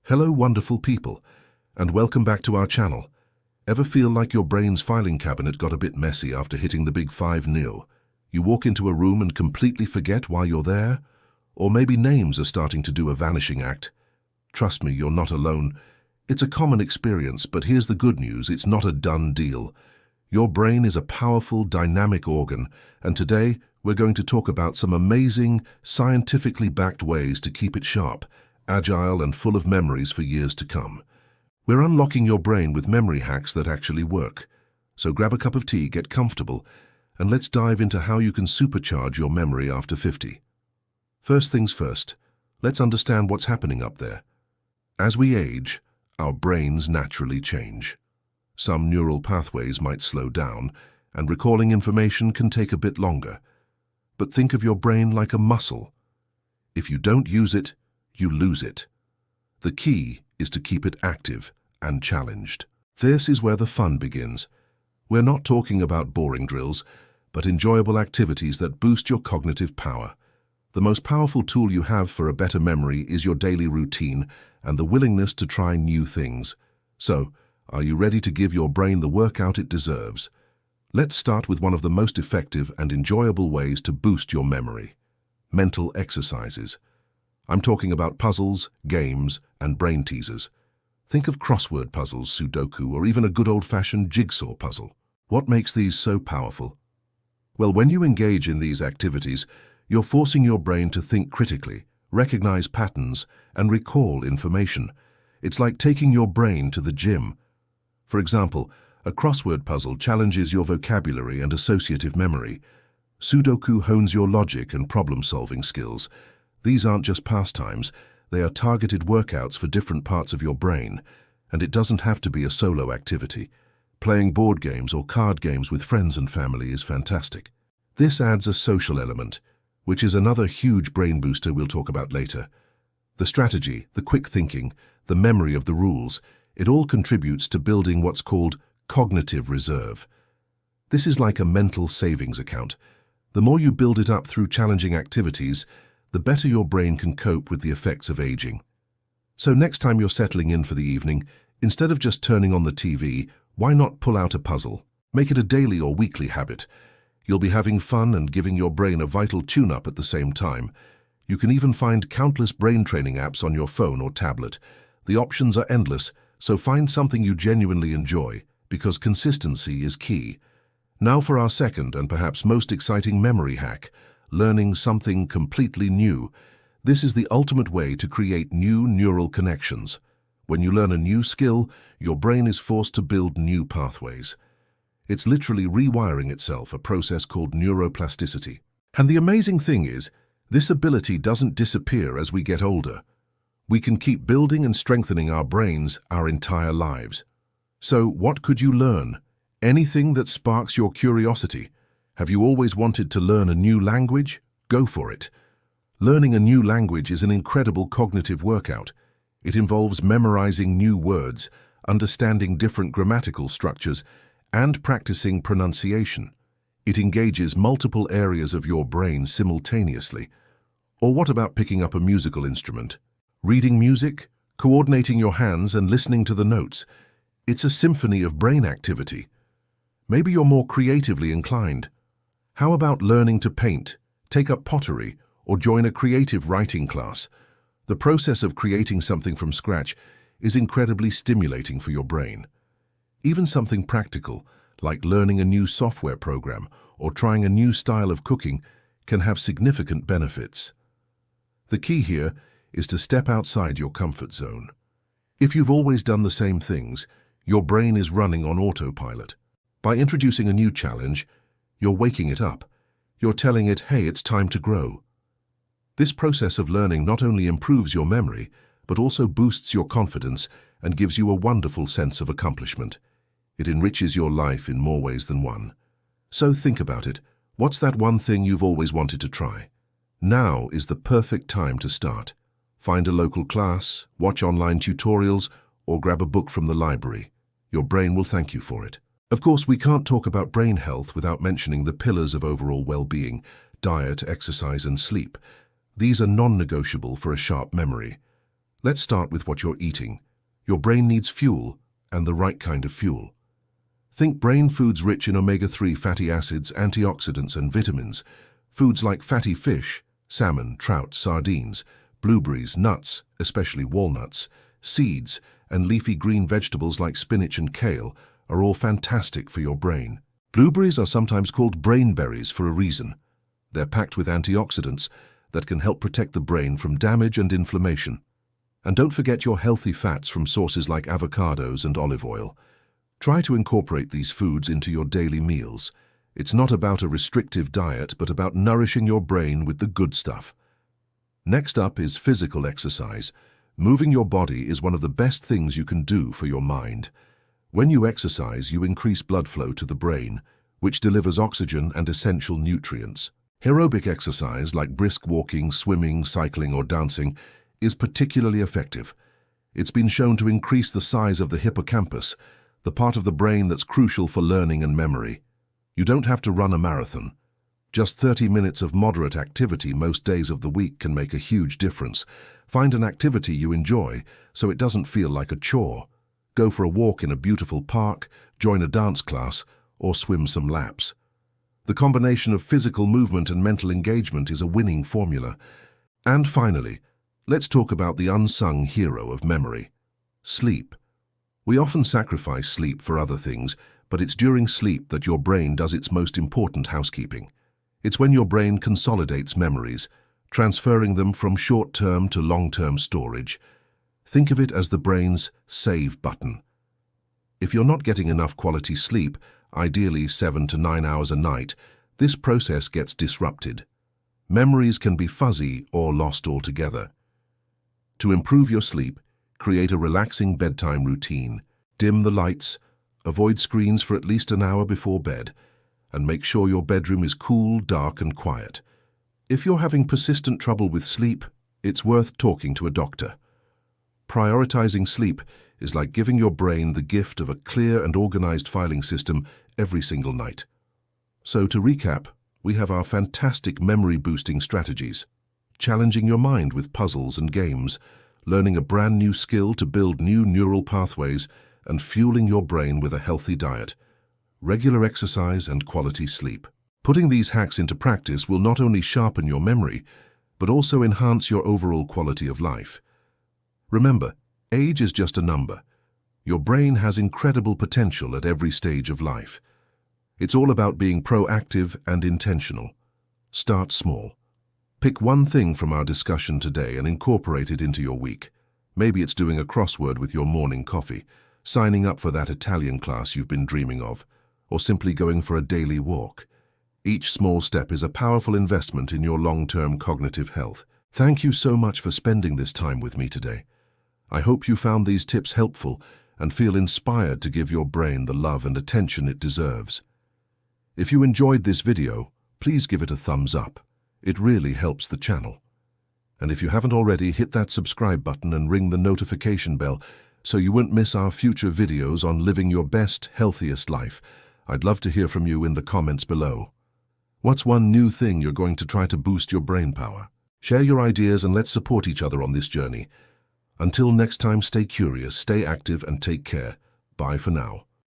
Hello wonderful people, and welcome back to our channel. Ever feel like your brain's filing cabinet got a bit messy after hitting the big 5-0? You walk into a room and completely forget why you're there? Or maybe names are starting to do a vanishing act? Trust me, you're not alone. It's a common experience, but here's the good news, it's not a done deal. Your brain is a powerful, dynamic organ, and today we're going to talk about some amazing, scientifically backed ways to keep it sharp, agile and full of memories for years to come. We're unlocking your brain with memory hacks that actually work. So grab a cup of tea, get comfortable, and let's dive into how you can supercharge your memory after 50. First things first, let's understand what's happening up there. As we age, our brains naturally change. Some neural pathways might slow down, and recalling information can take a bit longer. But think of your brain like a muscle. If you don't use it, you lose it. The key is to keep it active and challenged. This is where the fun begins. We're not talking about boring drills, but enjoyable activities that boost your cognitive power. The most powerful tool you have for a better memory is your daily routine and the willingness to try new things. So, are you ready to give your brain the workout it deserves? Let's start with one of the most effective and enjoyable ways to boost your memory: mental exercises. I'm talking about puzzles, games, and brain teasers. Think of crossword puzzles, Sudoku, or even a good old-fashioned jigsaw puzzle. What makes these so powerful? Well, when you engage in these activities, you're forcing your brain to think critically, recognize patterns, and recall information. It's like taking your brain to the gym. For example, a crossword puzzle challenges your vocabulary and associative memory. Sudoku hones your logic and problem-solving skills. These aren't just pastimes, they are targeted workouts for different parts of your brain, and it doesn't have to be a solo activity. Playing board games or card games with friends and family is fantastic. This adds a social element, which is another huge brain booster we'll talk about later. The strategy, the quick thinking, the memory of the rules, it all contributes to building what's called cognitive reserve. This is like a mental savings account. The more you build it up through challenging activities, the better your brain can cope with the effects of aging. So next time you're settling in for the evening, instead of just turning on the TV, why not pull out a puzzle? Make it a daily or weekly habit. You'll be having fun and giving your brain a vital tune-up at the same time. You can even find countless brain training apps on your phone or tablet. The options are endless, so find something you genuinely enjoy, because consistency is key. Now for our second and perhaps most exciting memory hack: learning something completely new. This is the ultimate way to create new neural connections. When you learn a new skill, your brain is forced to build new pathways. It's literally rewiring itself, a process called neuroplasticity. And the amazing thing is, this ability doesn't disappear as we get older. We can keep building and strengthening our brains our entire lives. So what could you learn? Anything that sparks your curiosity. Have you always wanted to learn a new language? Go for it. Learning a new language is an incredible cognitive workout. It involves memorizing new words, understanding different grammatical structures, and practicing pronunciation. It engages multiple areas of your brain simultaneously. Or what about picking up a musical instrument? Reading music, coordinating your hands and listening to the notes. It's a symphony of brain activity. Maybe you're more creatively inclined. How about learning to paint, take up pottery, or join a creative writing class? The process of creating something from scratch is incredibly stimulating for your brain. Even something practical, like learning a new software program or trying a new style of cooking, can have significant benefits. The key here is to step outside your comfort zone. If you've always done the same things, your brain is running on autopilot. By introducing a new challenge, you're waking it up. You're telling it, hey, it's time to grow. This process of learning not only improves your memory, but also boosts your confidence and gives you a wonderful sense of accomplishment. It enriches your life in more ways than one. So think about it. What's that one thing you've always wanted to try? Now is the perfect time to start. Find a local class, watch online tutorials, or grab a book from the library. Your brain will thank you for it. Of course, we can't talk about brain health without mentioning the pillars of overall well-being: diet, exercise, and sleep. These are non-negotiable for a sharp memory. Let's start with what you're eating. Your brain needs fuel, and the right kind of fuel. Think brain foods rich in omega-3 fatty acids, antioxidants, and vitamins. Foods like fatty fish, salmon, trout, sardines, blueberries, nuts, especially walnuts, seeds, and leafy green vegetables like spinach and kale are all fantastic for your brain. Blueberries are sometimes called brain berries for a reason. They're packed with antioxidants that can help protect the brain from damage and inflammation. And don't forget your healthy fats from sources like avocados and olive oil. Try to incorporate these foods into your daily meals. It's not about a restrictive diet, but about nourishing your brain with the good stuff. Next up is physical exercise. Moving your body is one of the best things you can do for your mind. When you exercise, you increase blood flow to the brain, which delivers oxygen and essential nutrients. Aerobic exercise like brisk walking, swimming, cycling, or dancing is particularly effective. It's been shown to increase the size of the hippocampus, the part of the brain that's crucial for learning and memory. You don't have to run a marathon. Just 30 minutes of moderate activity most days of the week can make a huge difference. Find an activity you enjoy so it doesn't feel like a chore. Go for a walk in a beautiful park, join a dance class, or swim some laps. The combination of physical movement and mental engagement is a winning formula. And finally, let's talk about the unsung hero of memory: sleep. We often sacrifice sleep for other things, but it's during sleep that your brain does its most important housekeeping. It's when your brain consolidates memories, transferring them from short-term to long-term storage. Think of it as the brain's save button. If you're not getting enough quality sleep, ideally 7 to 9 hours a night, this process gets disrupted. Memories can be fuzzy or lost altogether. To improve your sleep, create a relaxing bedtime routine. Dim the lights, avoid screens for at least an hour before bed, and make sure your bedroom is cool, dark, and quiet. If you're having persistent trouble with sleep, it's worth talking to a doctor. Prioritizing sleep is like giving your brain the gift of a clear and organized filing system every single night. So to recap, we have our fantastic memory-boosting strategies: challenging your mind with puzzles and games, learning a brand new skill to build new neural pathways, and fueling your brain with a healthy diet, regular exercise, and quality sleep. Putting these hacks into practice will not only sharpen your memory, but also enhance your overall quality of life. Remember, age is just a number. Your brain has incredible potential at every stage of life. It's all about being proactive and intentional. Start small. Pick one thing from our discussion today and incorporate it into your week. Maybe it's doing a crossword with your morning coffee, signing up for that Italian class you've been dreaming of, or simply going for a daily walk. Each small step is a powerful investment in your long-term cognitive health. Thank you so much for spending this time with me today. I hope you found these tips helpful and feel inspired to give your brain the love and attention it deserves. If you enjoyed this video, please give it a thumbs up. It really helps the channel. And if you haven't already, hit that subscribe button and ring the notification bell so you won't miss our future videos on living your best, healthiest life. I'd love to hear from you in the comments below. What's one new thing you're going to try to boost your brain power? Share your ideas and let's support each other on this journey. Until next time, stay curious, stay active, and take care. Bye for now.